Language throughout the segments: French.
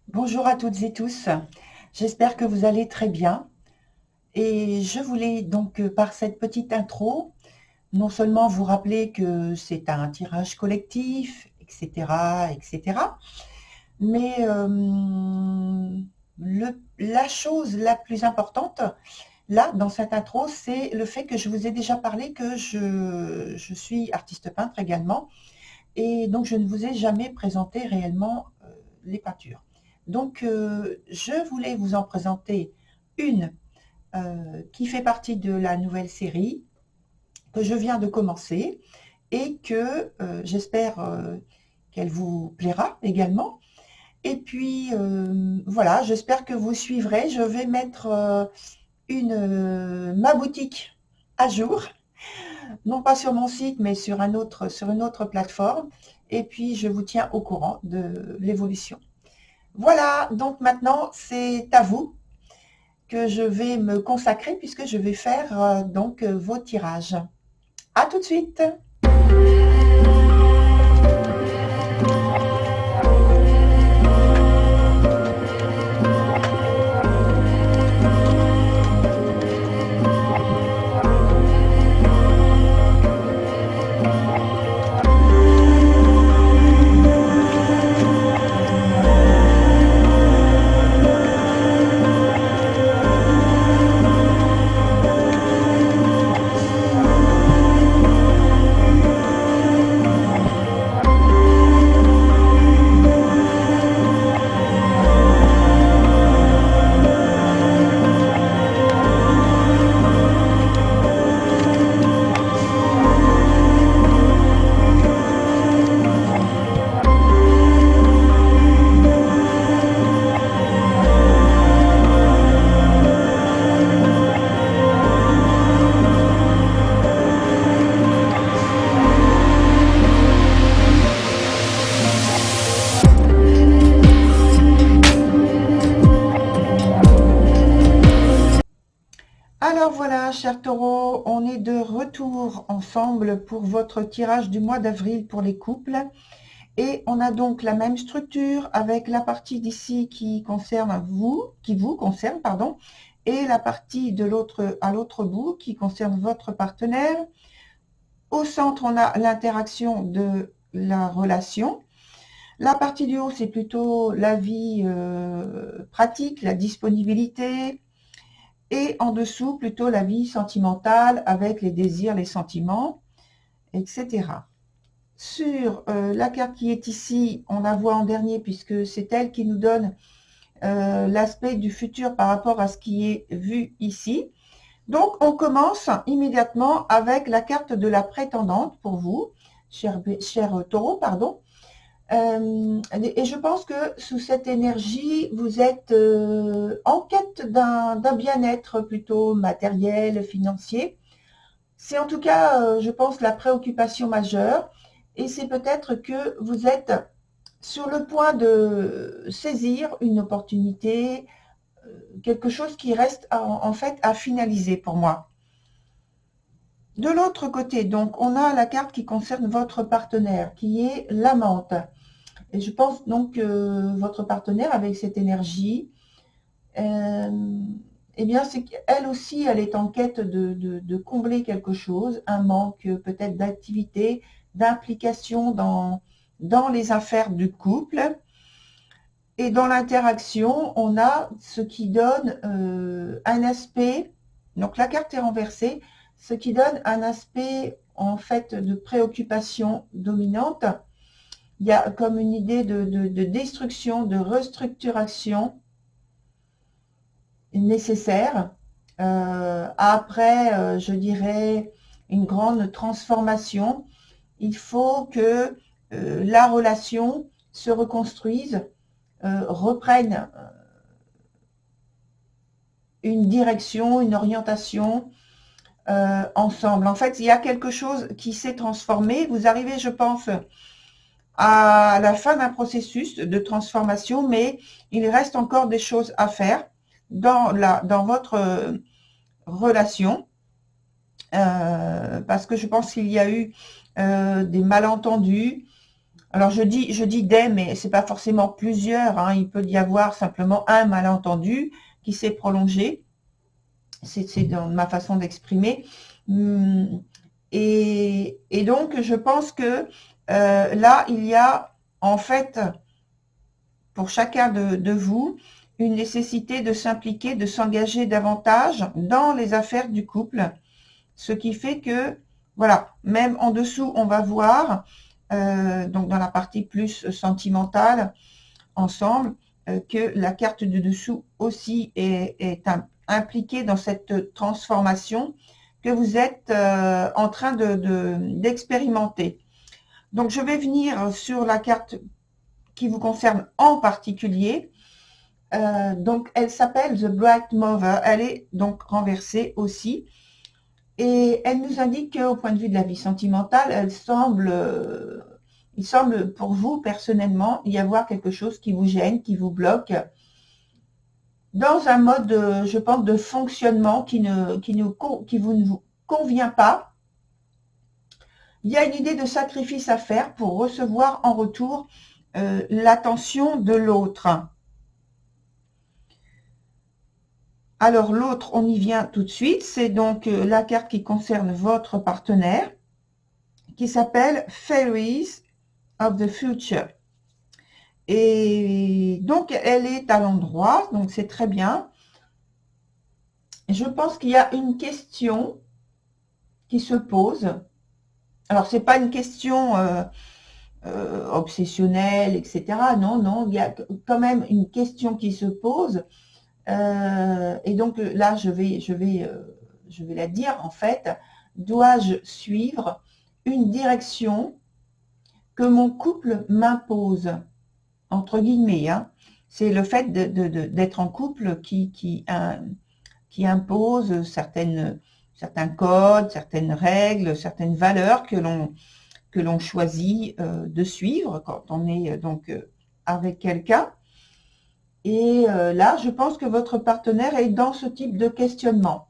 Bonjour à toutes et tous, j'espère que vous allez très bien et je voulais donc par cette petite intro, non seulement vous rappeler que c'est un tirage collectif, etc., etc., mais la chose la plus importante, là, dans cette intro, c'est le fait que je vous ai déjà parlé que je suis artiste peintre également et donc je ne vous ai jamais présenté réellement les peintures. Donc je voulais vous en présenter une qui fait partie de la nouvelle série que je viens de commencer et que j'espère qu'elle vous plaira également. Et puis voilà, j'espère que vous suivrez. Je vais mettre ma boutique à jour, non pas sur mon site, mais sur une autre plateforme. Et puis je vous tiens au courant de l'évolution. Voilà, donc maintenant c'est à vous que je vais me consacrer puisque je vais faire vos tirages. À tout de suite. Alors voilà, chers taureaux, on est de retour ensemble pour votre tirage du mois d'avril pour les couples. Et on a donc la même structure avec la partie d'ici qui vous concerne, pardon, et la partie de l'autre à l'autre bout qui concerne votre partenaire. Au centre, on a l'interaction de la relation. La partie du haut, c'est plutôt la vie pratique, la disponibilité. Et en dessous, plutôt la vie sentimentale avec les désirs, les sentiments, etc. Sur la carte qui est ici, on la voit en dernier puisque c'est elle qui nous donne l'aspect du futur par rapport à ce qui est vu ici. Donc, on commence immédiatement avec la carte de la prétendante pour vous, cher taureau, pardon. Et je pense que sous cette énergie, vous êtes en quête d'un bien-être plutôt matériel, financier. C'est en tout cas, je pense, la préoccupation majeure. Et c'est peut-être que vous êtes sur le point de saisir une opportunité, quelque chose qui reste en fait à finaliser pour moi. De l'autre côté, donc, on a la carte qui concerne votre partenaire, qui est l'amante. Et je pense donc que votre partenaire, avec cette énergie, eh bien, c'est qu'elle aussi, elle est en quête de combler quelque chose, un manque peut-être d'activité, d'implication dans les affaires du couple. Et dans l'interaction, on a ce qui donne un aspect, donc la carte est renversée, ce qui donne un aspect en fait de préoccupation dominante. Il y a comme une idée de destruction, de restructuration nécessaire. Après, je dirais, une grande transformation, il faut que la relation se reconstruise, reprenne une direction, une orientation ensemble. En fait, il y a quelque chose qui s'est transformé. Vous arrivez, je pense, à la fin d'un processus de transformation, mais il reste encore des choses à faire dans votre relation, parce que je pense qu'il y a eu des malentendus, Alors je dis des, mais c'est pas forcément plusieurs, hein. Il peut y avoir simplement un malentendu qui s'est prolongé. C'est dans ma façon d'exprimer. Et donc je pense que là il y a en fait pour chacun de vous une nécessité de s'impliquer, de s'engager davantage dans les affaires du couple, ce qui fait que voilà, même en dessous on va voir donc dans la partie plus sentimentale ensemble, que la carte de dessous aussi est impliquée dans cette transformation que vous êtes en train d'expérimenter. Donc je vais venir sur la carte qui vous concerne en particulier. Donc elle s'appelle The Bright Mother, elle est donc renversée aussi. Et elle nous indique qu'au point de vue de la vie sentimentale, il semble pour vous personnellement y avoir quelque chose qui vous gêne, qui vous bloque, dans un mode, je pense, de fonctionnement qui vous ne vous convient pas. Il y a une idée de sacrifice à faire pour recevoir en retour l'attention de l'autre. Alors l'autre, on y vient tout de suite, c'est donc la carte qui concerne votre partenaire, qui s'appelle Fairies of the Future. Et donc elle est à l'endroit, donc c'est très bien. Je pense qu'il y a une question qui se pose. Alors c'est pas une question obsessionnelle, etc. Non, non, il y a quand même une question qui se pose. Et donc là, je vais la dire en fait. Dois-je suivre une direction que mon couple m'impose, entre guillemets, hein. C'est le fait d'être en couple qui impose certains codes, certaines règles, certaines valeurs que l'on choisit de suivre quand on est donc avec quelqu'un. Et là, je pense que votre partenaire est dans ce type de questionnement.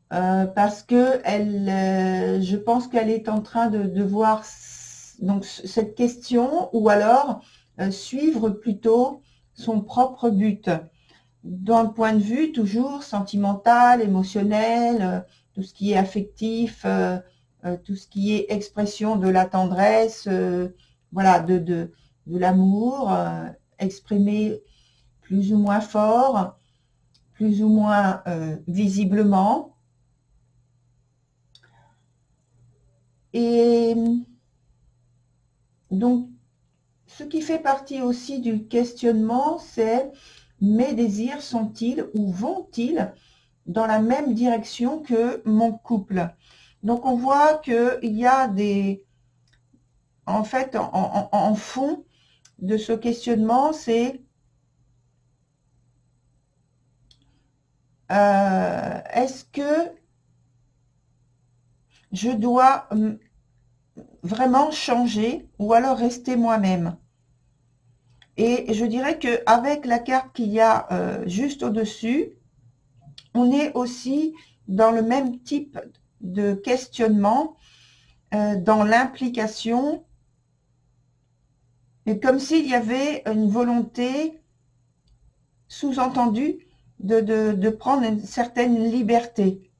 Parce que je pense qu'elle est en train de voir donc cette question, ou alors suivre plutôt son propre but, d'un point de vue toujours sentimental, émotionnel, tout ce qui est affectif, tout ce qui est expression de la tendresse, voilà, de l'amour, exprimé plus ou moins fort, plus ou moins visiblement. Et donc, ce qui fait partie aussi du questionnement, c'est mes désirs sont-ils ou vont-ils dans la même direction que mon couple? Donc, on voit qu'il y a en fait, en fond de ce questionnement, c'est est-ce que je dois vraiment changer ou alors rester moi-même? Et je dirais qu'avec la carte qu'il y a juste au-dessus, on est aussi dans le même type de questionnement, dans l'implication, comme s'il y avait une volonté sous-entendue de prendre une certaine liberté,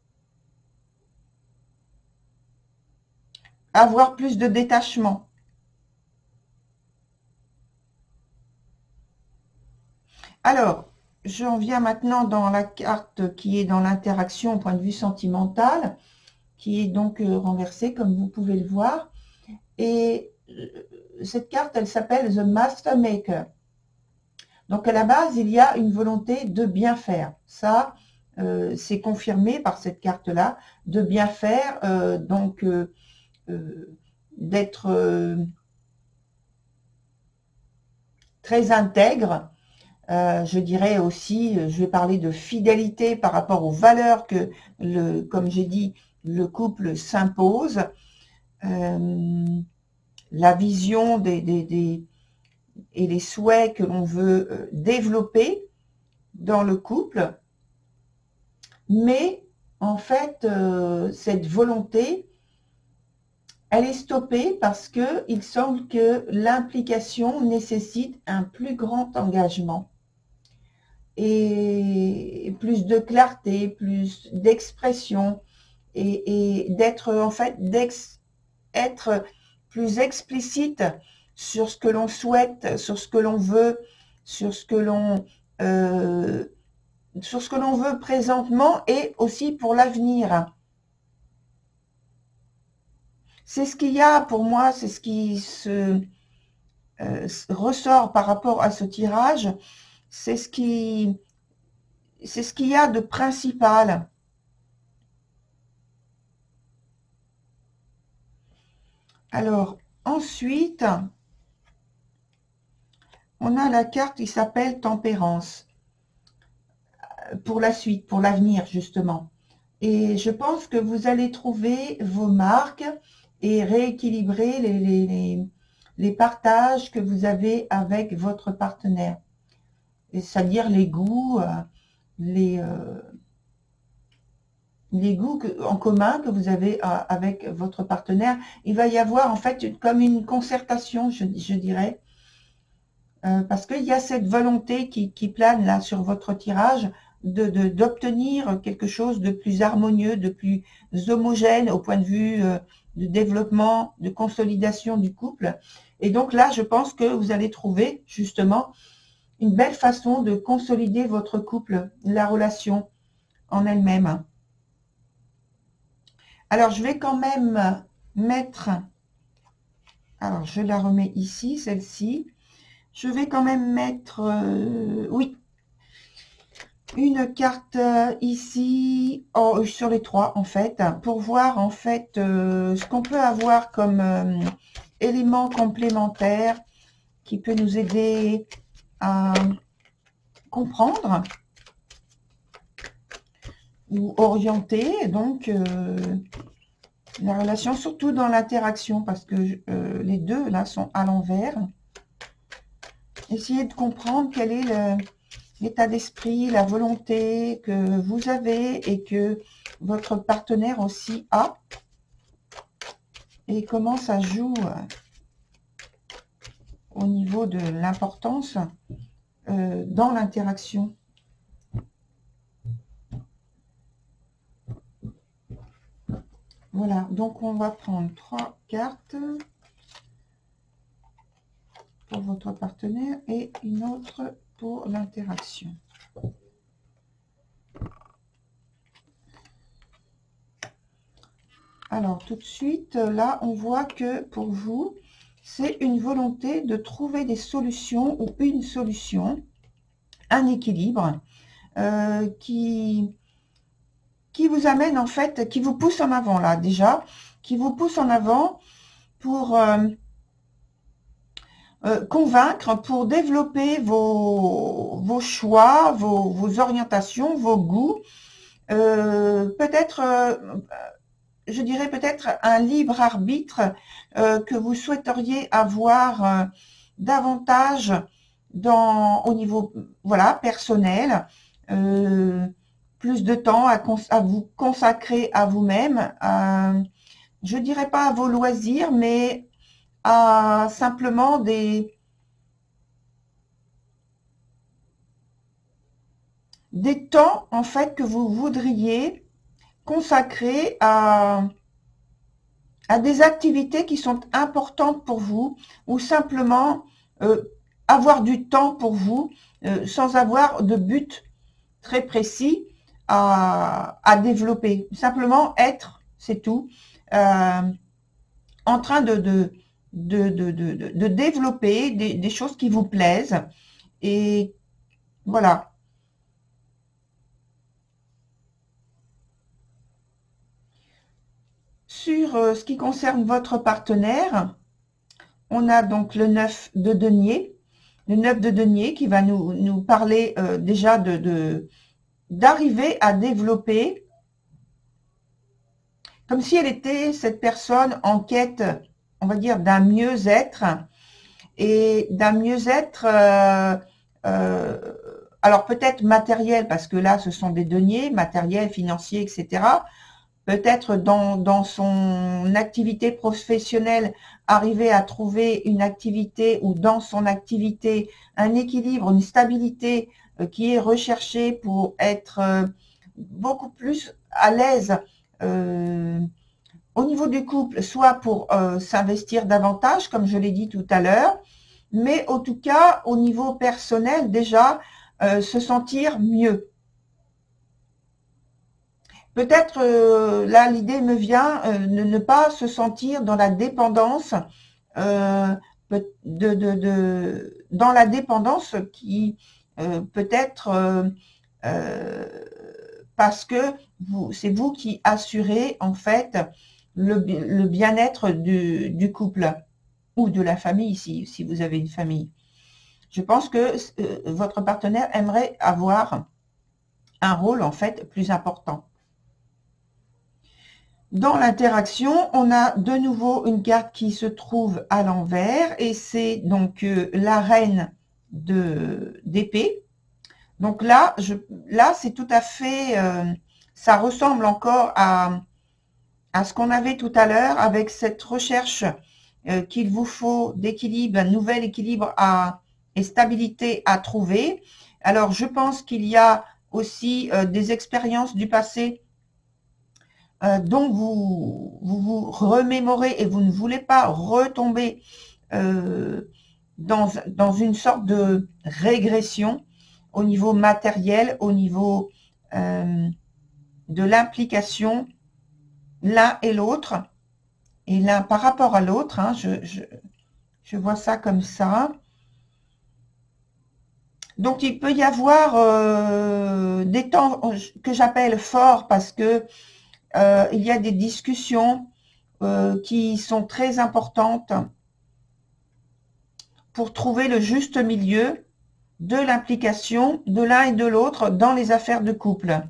avoir plus de détachement. Alors, j'en viens maintenant dans la carte qui est dans l'interaction au point de vue sentimental, qui est donc renversée, comme vous pouvez le voir. Et cette carte, elle s'appelle The Master Maker. Donc, à la base, il y a une volonté de bien faire. Ça, c'est confirmé par cette carte-là, de bien faire, donc d'être très intègre. Je dirais aussi, je vais parler de fidélité par rapport aux valeurs que, comme j'ai dit, le couple s'impose. La vision et les souhaits que l'on veut développer dans le couple. Mais en fait, cette volonté Elle est stoppée parce que il semble que l'implication nécessite un plus grand engagement et plus de clarté, plus d'expression et d'être en fait être plus explicite sur ce que l'on souhaite, sur ce que l'on veut, sur ce que l'on veut présentement et aussi pour l'avenir. C'est ce qu'il y a pour moi, c'est ce qui se ressort par rapport à ce tirage, c'est ce qu'il y a de principal. Alors, ensuite, on a la carte qui s'appelle Tempérance, pour la suite, pour l'avenir, justement. Et je pense que vous allez trouver vos marques et rééquilibrer les partages que vous avez avec votre partenaire. C'est-à-dire les goûts, les goûts en commun que vous avez avec votre partenaire. Il va y avoir en fait comme une concertation, je dirais, parce qu'il y a cette volonté qui plane là sur votre tirage d'obtenir quelque chose de plus harmonieux, de plus homogène au point de vue de développement, de consolidation du couple. Et donc là, je pense que vous allez trouver justement une belle façon de consolider votre couple, la relation en elle-même. Alors, je vais quand même mettre... Alors, je la remets ici, celle-ci. Je vais quand même mettre... oui, une carte ici, sur les trois, en fait, pour voir, en fait, ce qu'on peut avoir comme élément complémentaire qui peut nous aider à comprendre ou orienter, donc, la relation, surtout dans l'interaction, parce que les deux, là, sont à l'envers. Essayez de comprendre quel est l'état d'esprit, la volonté que vous avez et que votre partenaire aussi a. Et comment ça joue au niveau de l'importance dans l'interaction. Voilà, donc on va prendre 3 cartes pour votre partenaire et une autre pour l'interaction. Alors tout de suite, là on voit que pour vous, c'est une volonté de trouver des solutions ou une solution, un équilibre qui vous amène en fait, qui vous pousse en avant là déjà, qui vous pousse en avant pour convaincre, pour développer vos choix, vos orientations, vos goûts, peut-être, je dirais peut-être un libre arbitre que vous souhaiteriez avoir davantage au niveau voilà, personnel, plus de temps à vous consacrer à vous-même, je dirais pas à vos loisirs, mais à simplement des temps en fait que vous voudriez consacrer à des activités qui sont importantes pour vous, ou simplement avoir du temps pour vous sans avoir de but très précis à développer. Simplement être, c'est tout, en train de développer des choses qui vous plaisent. Et voilà. Sur ce qui concerne votre partenaire, on a donc le 9 de denier. Le 9 de denier qui va nous parler déjà d'arriver à développer, comme si elle était cette personne en quête, on va dire, d'un mieux-être, et d'un mieux-être, alors peut-être matériel, parce que là, ce sont des deniers, matériels, financiers, etc., peut-être dans son activité professionnelle, arriver à trouver une activité ou dans son activité un équilibre, une stabilité qui est recherchée pour être beaucoup plus à l'aise au niveau du couple, soit pour s'investir davantage, comme je l'ai dit tout à l'heure, mais en tout cas, au niveau personnel, déjà, se sentir mieux. Peut-être, là, l'idée me vient de ne pas se sentir dans la dépendance, dans la dépendance qui peut être parce que c'est vous qui assurez en fait le bien-être du couple ou de la famille si vous avez une famille. Je pense que votre partenaire aimerait avoir un rôle en fait plus important. Dans l'interaction, on a de nouveau une carte qui se trouve à l'envers et c'est donc la reine d'épée. Donc là, c'est tout à fait, ça ressemble encore à ce qu'on avait tout à l'heure avec cette recherche qu'il vous faut d'équilibre, un nouvel équilibre et stabilité à trouver. Alors, je pense qu'il y a aussi des expériences du passé dont vous remémorez et vous ne voulez pas retomber dans une sorte de régression au niveau matériel, au niveau de l'implication l'un et l'autre, et l'un par rapport à l'autre, hein, je vois ça comme ça. Donc il peut y avoir des temps que j'appelle forts parce que il y a des discussions qui sont très importantes pour trouver le juste milieu de l'implication de l'un et de l'autre dans les affaires de couple.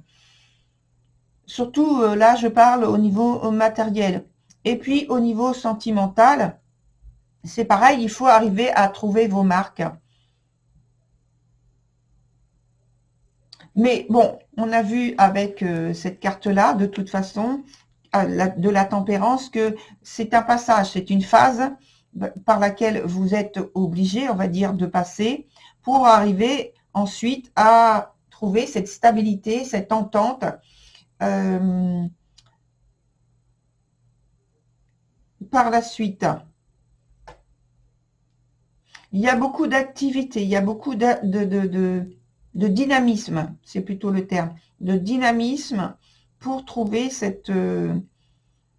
Surtout, là, je parle au niveau matériel. Et puis, au niveau sentimental, c'est pareil, il faut arriver à trouver vos marques. Mais bon, on a vu avec cette carte-là, de toute façon, de la tempérance, que c'est un passage, c'est une phase par laquelle vous êtes obligé, on va dire, de passer pour arriver ensuite à trouver cette stabilité, cette entente par la suite. Il y a beaucoup d'activités, il y a beaucoup de dynamisme, c'est plutôt le terme, de dynamisme pour trouver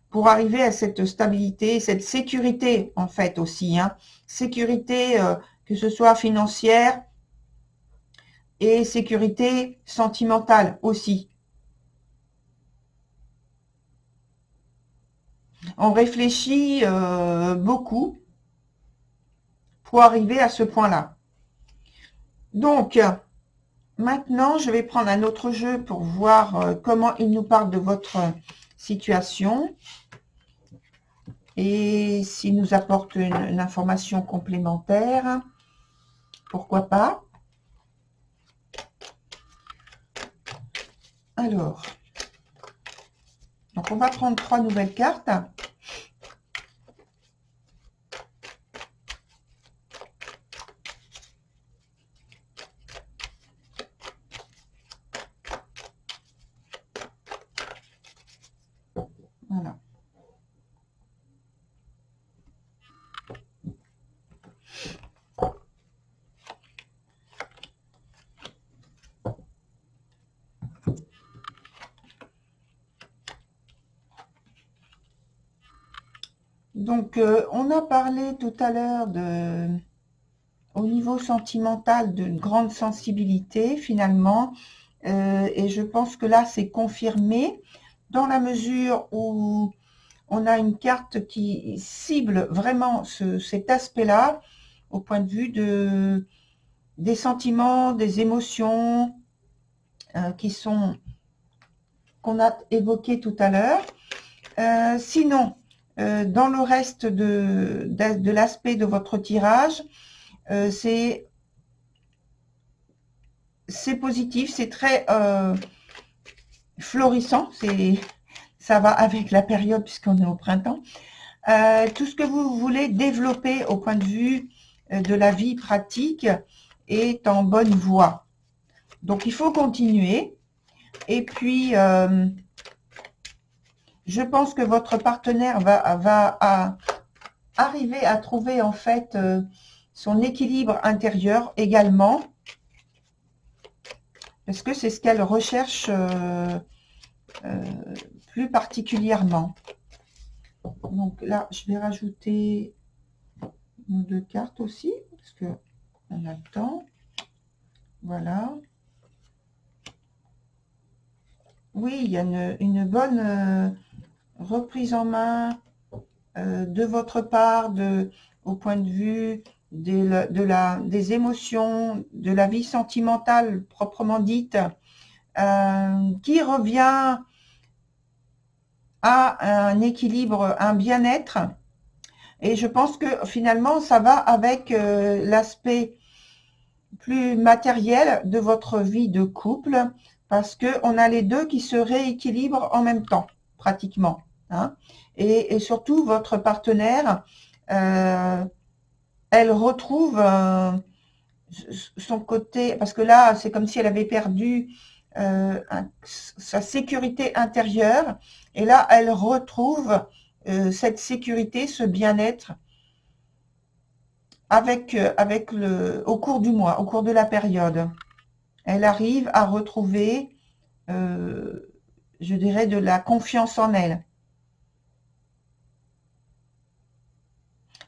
pour arriver à cette stabilité, cette sécurité en fait aussi, hein. Sécurité que ce soit financière et sécurité sentimentale aussi. On réfléchit beaucoup pour arriver à ce point-là. Donc, maintenant, je vais prendre un autre jeu pour voir comment il nous parle de votre situation et s'il nous apporte une information complémentaire. Pourquoi pas? Alors, donc on va prendre 3 nouvelles cartes. Voilà. Donc, on a parlé tout à l'heure au niveau sentimental d'une grande sensibilité finalement, et je pense que là c'est confirmé dans la mesure où on a une carte qui cible vraiment cet aspect-là au point de vue des sentiments, des émotions qu'on a évoquées tout à l'heure. Sinon, dans le reste de l'aspect de votre tirage, c'est positif, c'est très florissant, ça va avec la période puisqu'on est au printemps. Tout ce que vous voulez développer au point de vue de la vie pratique est en bonne voie. Donc, il faut continuer. Et puis, je pense que votre partenaire va arriver à trouver en fait son équilibre intérieur également. Parce que c'est ce qu'elle recherche plus particulièrement. Donc là, je vais rajouter nos 2 cartes aussi, parce que on a le temps. Voilà. Oui, il y a une bonne reprise en main de votre part, au point de vue des émotions, de la vie sentimentale proprement dite, qui revient à un équilibre, un bien-être. Et je pense que finalement, ça va avec l'aspect plus matériel de votre vie de couple, parce qu'on a les deux qui se rééquilibrent en même temps, pratiquement. Hein. Et surtout, votre partenaire, elle retrouve son côté, parce que là, c'est comme si elle avait perdu sa sécurité intérieure, et là, elle retrouve cette sécurité, ce bien-être, au cours du mois, au cours de la période. Elle arrive à retrouver, je dirais, de la confiance en elle.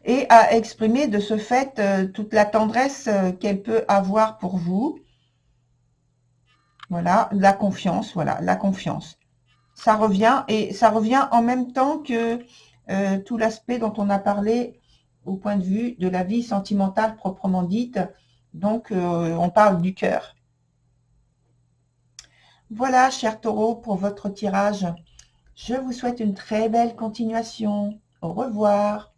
Et à exprimer de ce fait toute la tendresse qu'elle peut avoir pour vous. Voilà, la confiance, voilà, la confiance. Ça revient, et ça revient en même temps que tout l'aspect dont on a parlé au point de vue de la vie sentimentale proprement dite. Donc, on parle du cœur. Voilà, cher Taureau, pour votre tirage. Je vous souhaite une très belle continuation. Au revoir.